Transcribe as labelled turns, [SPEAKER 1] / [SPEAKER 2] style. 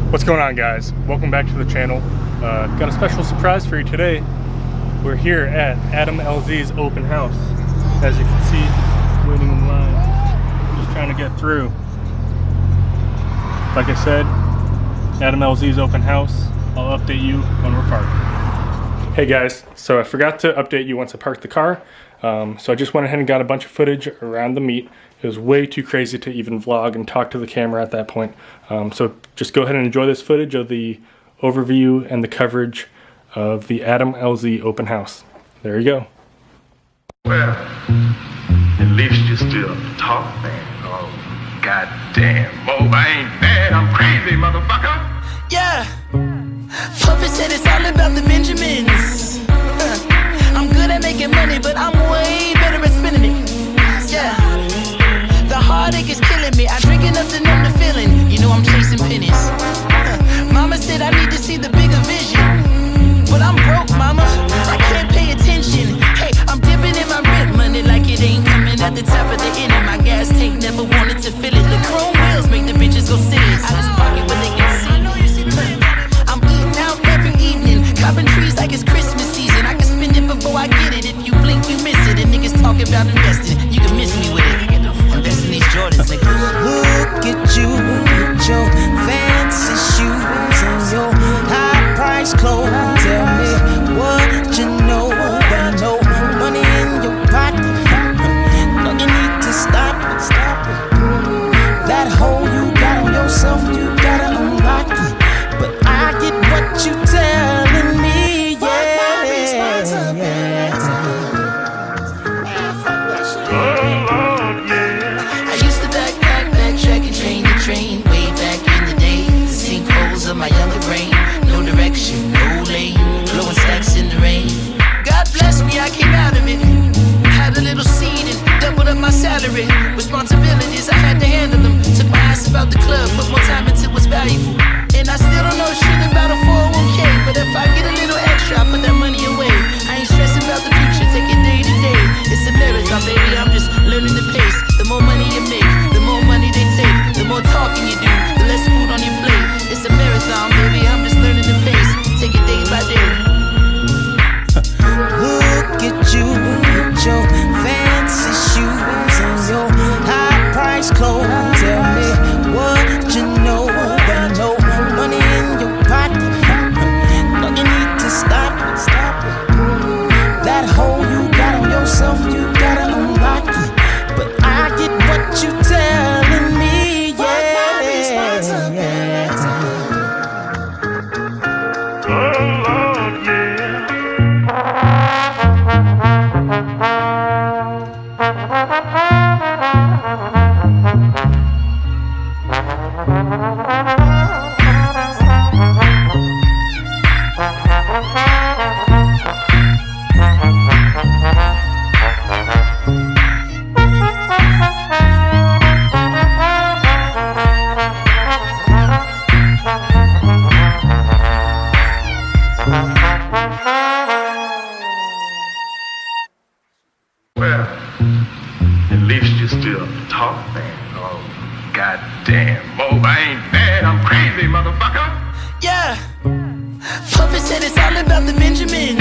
[SPEAKER 1] What's going on, guys? Welcome back to the channel. Got a special surprise for you today. We're here at Adam LZ's open house. As you can see, waiting in line, just trying to get through. Like I said, Adam LZ's open house. I'll update you when we're parked. Hey guys, so I forgot to update you once I parked the car. So I just went ahead and got a bunch of footage around the meet. It was way too crazy to even vlog and talk to the camera at that point. So just go ahead and enjoy this footage of the overview and the coverage of the Adam LZ open house. There you go.
[SPEAKER 2] Well, at least you're still talking, man. Oh, goddamn. Oh, I ain't bad. I'm crazy, motherfucker.
[SPEAKER 3] Yeah. Puffy said it's all about the Benjamins. I'm good at making money, but I'm way better at spending it. Yeah. The heartache is killing me. I drink enough to numb the feeling. You know I'm chasing pennies. Mama said I need to see the bigger vision, but I'm broke, mama. I can't pay attention. Hey, I'm dipping in my rent money like it ain't coming at the top of the end of my gas tank. Never wanted to fill it. The chrome wheels make the bitches go silly. I just pocket what they can see. I'm eating out every evening, copping trees like it's Christmas season. I can spend it before I get it. If you blink, you miss it. And niggas talking about investing. You can miss me with it. Invest in these Jordans, nigga.
[SPEAKER 4] Look at you with your fancy shoes and your high-priced clothes. Tell me what you know, but I know money in your pocket. No, you need to stop it. That hole you got on yourself, you gotta unlock it. But I get what you telling me, yeah.
[SPEAKER 3] Train way back in the day, the sinkholes of my younger brain. No direction, no lane, blowing stacks in the rain. God bless me, I came out of it. Had a little seed and doubled up my salary. Responsibilities, I had to handle them. Took my ass about the club, put more time into what's valuable. And I still don't know shit about a 401k, but if I get a little extra, I put that money away. I ain't stressing about the future, take it day to day. It's a marathon, baby, I'm just learning the pace. The more money you make, the more money they take. The more talking you do, the less food on your plate. It's a marathon, baby, I'm just learning the pace. Take it day by day.
[SPEAKER 4] Look at you with your fancy shoes and your high-priced clothes. Tell me what you know, but I know money in your pocket. No, you need to stop it. That hole you got on yourself, you gotta unlock it. But I get what you telling me, yeah.
[SPEAKER 2] Oh, Lord, yeah. Well, at least you're still talking, man. Oh, goddamn. Oh, I ain't bad. I'm crazy, motherfucker.
[SPEAKER 3] Yeah. Puffy said it's all about the Benjamins.